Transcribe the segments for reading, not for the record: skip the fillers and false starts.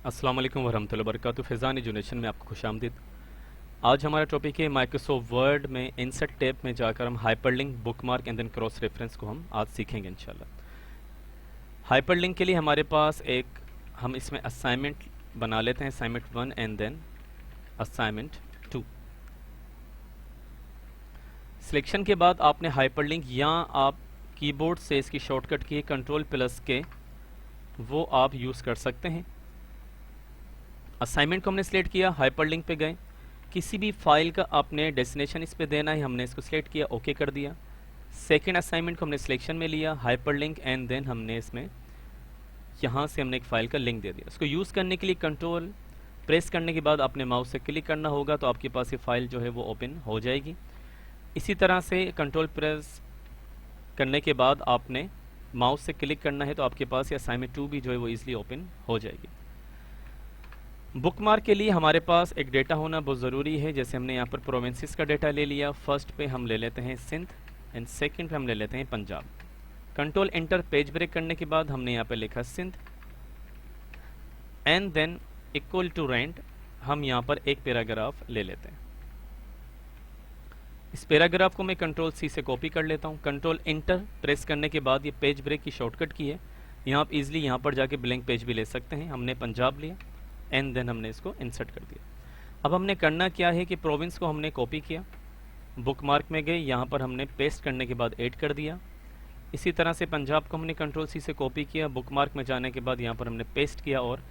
अस्सलाम वालेकुम वरहमतुल्लाहि वबरकातुहू। फ़ैज़ान एजुकेशन में आपको खुशामदीद। आज हमारा टॉपिक है माइक्रोसॉफ्ट वर्ड में इंसर्ट टैब में जाकर हम hyperlink, bookmark and then cross reference को हम आज सीखेंगे इंशाल्लाह। हाइपरलिंक के लिए हमारे पास हम इसमें असाइनमेंट बना लेते हैं, assignment 1 and then assignment 2। Selection के बाद आपने हाइपरलिंक या आप कीबोर्ड से इसकी शॉर्टकट की Ctrl+K वो आप यूज़ कर सकते हैं। असाइनमेंट को हमने सिलेक्ट किया, हाइपरलिंक पे गए, किसी भी फाइल का आपने डेस्टिनेशन इस पे देना है, हमने इसको सिलेक्ट किया, ओके कर दिया। सेकंड असाइनमेंट को हमने सिलेक्शन में लिया, हाइपरलिंक एंड देन हमने इसमें यहाँ से हमने एक फ़ाइल का लिंक दे दिया। इसको यूज़ करने के लिए कंट्रोल प्रेस करने के बाद आपने माउस से क्लिक करना होगा तो आपके पास ये फाइल जो है वो ओपन हो जाएगी। इसी तरह से कंट्रोल प्रेस करने के बाद आपने माउस से क्लिक करना है तो आपके पास ये असाइनमेंट 2 भी जो है वो ईजिली ओपन हो जाएगी। बुकमार्क के लिए हमारे पास एक डेटा होना बहुत ज़रूरी है। जैसे हमने यहाँ पर प्रोविंसेस का डेटा ले लिया, फर्स्ट पे हम ले लेते हैं सिंध एंड सेकंड पे हम ले लेते हैं Punjab. Control enter page break करने के बाद हमने यहाँ पे लिखा Sindh and then equal to rent, हम यहाँ पर एक पैराग्राफ ले लेते हैं। इस पैराग्राफ को मैं कंट्रोल C से कॉपी कर लेता हूँ। कंट्रोल एंटर प्रेस करने के बाद ये पेज ब्रेक की शॉर्टकट की है, यहाँ आप इजीली यहाँ पर जाके ब्लैंक पेज भी ले सकते हैं। हमने पंजाब लिया एंड देन हमने इसको इंसर्ट कर दिया। अब हमने करना क्या है कि प्रोविंस को हमने कॉपी किया, बुकमार्क में गए, यहाँ पर हमने पेस्ट करने के बाद ऐड कर दिया। इसी तरह से पंजाब को हमने कंट्रोल C से कॉपी किया, बुकमार्क में जाने के बाद यहाँ पर हमने पेस्ट किया और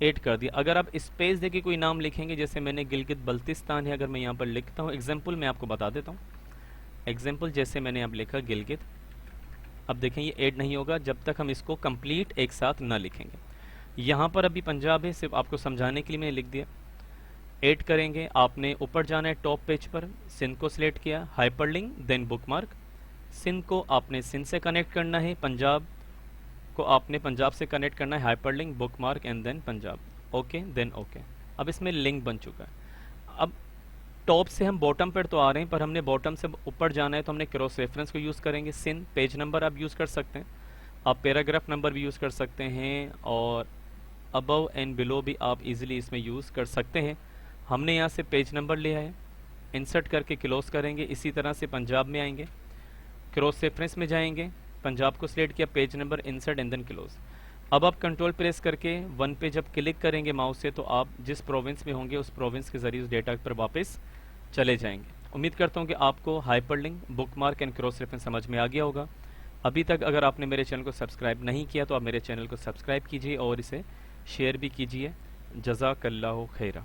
ऐड कर दिया। अगर आप स्पेस देके कोई नाम लिखेंगे, जैसे मैंने गिलगित बल्तिस्तान है, अगर मैं यहाँ पर लिखता हूँ, एग्जाम्पल मैं आपको बता देता हूँ। एग्जाम्पल जैसे मैंने अब लिखा गिलगित, अब देखें ये ऐड नहीं होगा जब तक हम इसको कंप्लीट एक साथ ना लिखेंगे। यहाँ पर अभी पंजाब है, सिर्फ आपको समझाने के लिए मैंने लिख दिया। ऐड करेंगे, आपने ऊपर जाना है टॉप पेज पर, सिंध को सिलेक्ट किया, हाइपरलिंक देन बुकमार्क। सिंध को आपने सिंध से कनेक्ट करना है, पंजाब को आपने पंजाब से कनेक्ट करना है, hyperlink bookmark and then Punjab, okay then okay. अब इसमें लिंक बन चुका है। अब टॉप से हम बॉटम पर तो आ रहे हैं, पर हमने बॉटम से ऊपर जाना है तो हमने क्रॉस रेफरेंस को यूज़ करेंगे। सिंध पेज नंबर आप यूज़ कर सकते हैं, आप पैराग्राफ नंबर भी यूज़ कर सकते हैं और अबव एंड बिलो भी आप इजीली इसमें यूज़ कर सकते हैं। हमने यहाँ से पेज नंबर लिया है, इंसर्ट करके क्लोज करेंगे। इसी तरह से पंजाब में आएंगे, क्रॉस रेफरेंस में जाएंगे, पंजाब को सिलेक्ट किया, page number insert and then close. अब आप कंट्रोल प्रेस करके वन पे जब क्लिक करेंगे माउस से तो आप जिस प्रोविंस में होंगे उस प्रोविंस के ज़रिए उस डेटा पर वापस चले जाएंगे। उम्मीद करता हूँ कि आपको hyperlink, bookmark and cross reference समझ में आ गया होगा। अभी तक अगर आपने मेरे चैनल को सब्सक्राइब नहीं किया तो आप मेरे चैनल को सब्सक्राइब कीजिए और इसे शेयर भी कीजिए। जज़ाकल्लाहु खैरा।